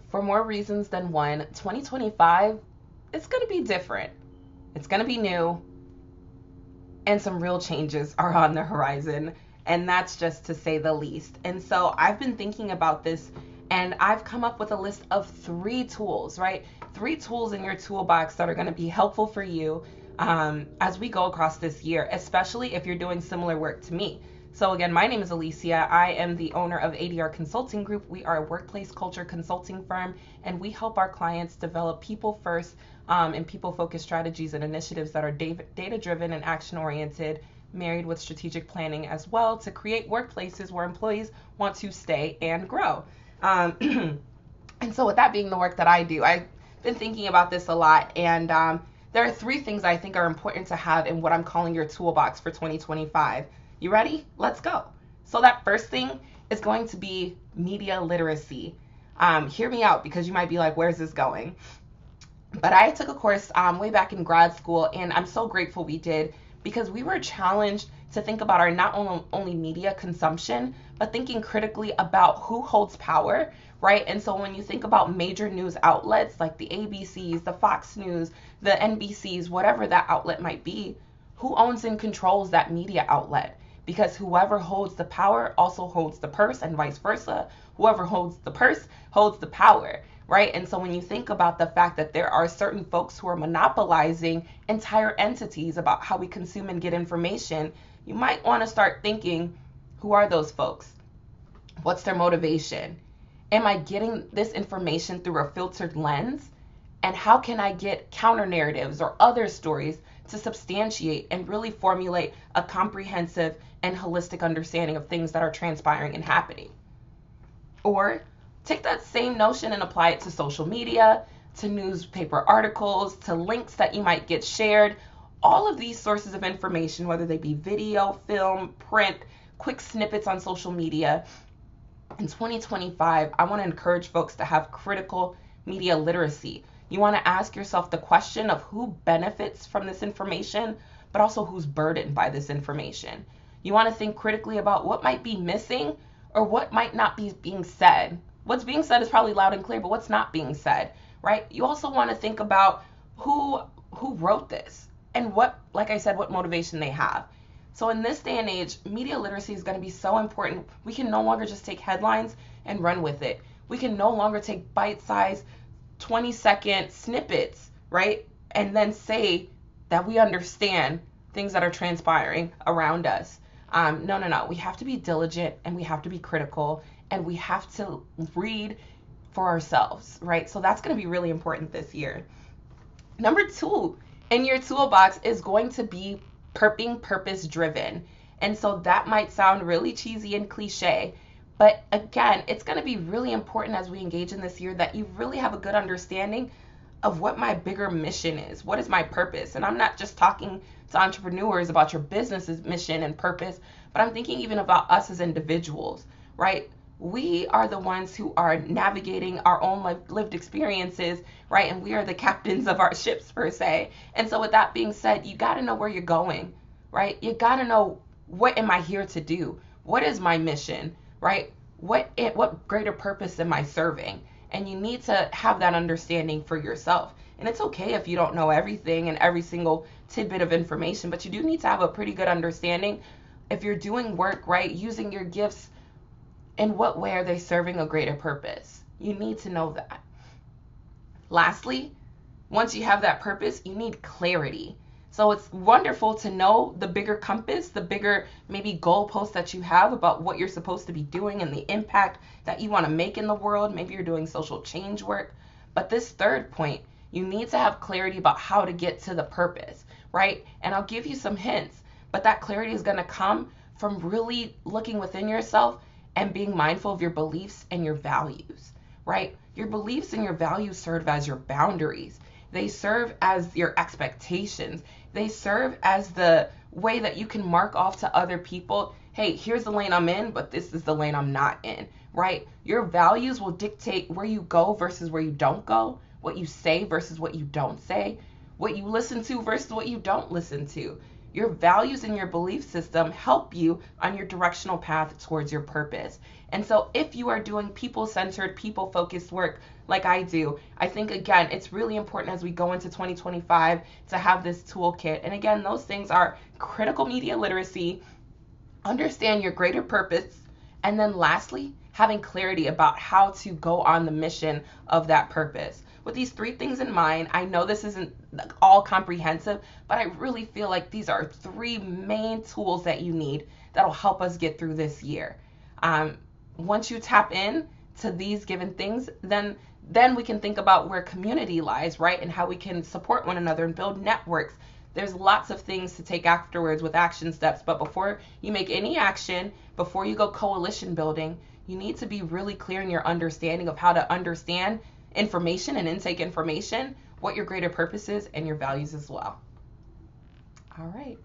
For more reasons than one, 2025 is going to be different. It's going to be new, and some real changes are on the horizon. And that's just to say the least. And so I've been thinking about this, and I've come up with a list of 3 tools, right? 3 tools in your toolbox that are going to be helpful for you as we go across this year, especially if you're doing similar work to me. So again, my name is Alicia. I am the owner of ADR Consulting Group. We are a workplace culture consulting firm, and we help our clients develop people first and people focused strategies and initiatives that are data driven and action oriented, married with strategic planning as well, to create workplaces where employees want to stay and grow. And so, with that being the work that I do, I've been thinking about this a lot, and there are 3 things I think are important to have in what I'm calling your toolbox for 2025. You ready? Let's go. So that first thing is going to be media literacy. Hear me out, because you might be like, where's this going? But I took a course way back in grad school, and I'm so grateful we did, because we were challenged to think about our not only media consumption, but thinking critically about who holds power, right? And so when you think about major news outlets like the ABCs, the Fox News, the NBCs, whatever that outlet might be, who owns and controls that media outlet? Because whoever holds the power also holds the purse, and vice versa. Whoever holds the purse holds the power, right? And so when you think about the fact that there are certain folks who are monopolizing entire entities about how we consume and get information, you might want to start thinking, who are those folks? What's their motivation? Am I getting this information through a filtered lens? And how can I get counter narratives or other stories to substantiate and really formulate a comprehensive and holistic understanding of things that are transpiring and happening? Or take that same notion and apply it to social media, to newspaper articles, to links that you might get shared. All of these sources of information, whether they be video, film, print, quick snippets on social media. In 2025, I want to encourage folks to have critical media literacy. You want to ask yourself the question of who benefits from this information, but also who's burdened by this information. You want to think critically about what might be missing or what might not be being said. What's being said is probably loud and clear, but what's not being said, right? You also want to think about who wrote this and what, like I said, what motivation they have. So in this day and age, media literacy is going to be so important. We can no longer just take headlines and run with it. We can no longer take bite-sized 20-second snippets, right? And then say that we understand things that are transpiring around us. No. We have to be diligent, and we have to be critical, and we have to read for ourselves, right? So that's going to be really important this year. Number 2 in your toolbox is going to be being purpose driven. And so that might sound really cheesy and cliche, but again, it's going to be really important as we engage in this year that you really have a good understanding of what my bigger mission is. What is my purpose? And I'm not just talking to entrepreneurs about your business's mission and purpose, but I'm thinking even about us as individuals, right? We are the ones who are navigating our own lived experiences, right? And we are the captains of our ships, per se. And so with that being said, you got to know where you're going, right? You got to know, what am I here to do? What is my mission, right? What greater purpose am I serving? And you need to have that understanding for yourself. And it's okay if you don't know everything and every single tidbit of information, but you do need to have a pretty good understanding. If you're doing work, right, using your gifts, in what way are they serving a greater purpose? You need to know that. Lastly, once you have that purpose, you need clarity. So it's wonderful to know the bigger compass, the bigger maybe goalpost that you have about what you're supposed to be doing and the impact that you want to make in the world. Maybe you're doing social change work. But this third point, you need to have clarity about how to get to the purpose, right? And I'll give you some hints, but that clarity is going to come from really looking within yourself and being mindful of your beliefs and your values, right? Your beliefs and your values serve as your boundaries. They serve as your expectations. They serve as the way that you can mark off to other people, hey, here's the lane I'm in, but this is the lane I'm not in, right? Your values will dictate where you go versus where you don't go, what you say versus what you don't say, what you listen to versus what you don't listen to. Your values and your belief system help you on your directional path towards your purpose. And so if you are doing people-centered, people-focused work like I do, I think, again, it's really important as we go into 2025 to have this toolkit. And again, those things are critical media literacy, understand your greater purpose, and then lastly, having clarity about how to go on the mission of that purpose. With these three things in mind, I know this isn't all comprehensive, but I really feel like these are three main tools that you need that'll help us get through this year. Once you tap in to these given things, then we can think about where community lies, right? And how we can support one another and build networks. There's lots of things to take afterwards with action steps, but before you make any action, before you go coalition building, you need to be really clear in your understanding of how to understand information and intake information, what your greater purpose is, and your values as well. All right.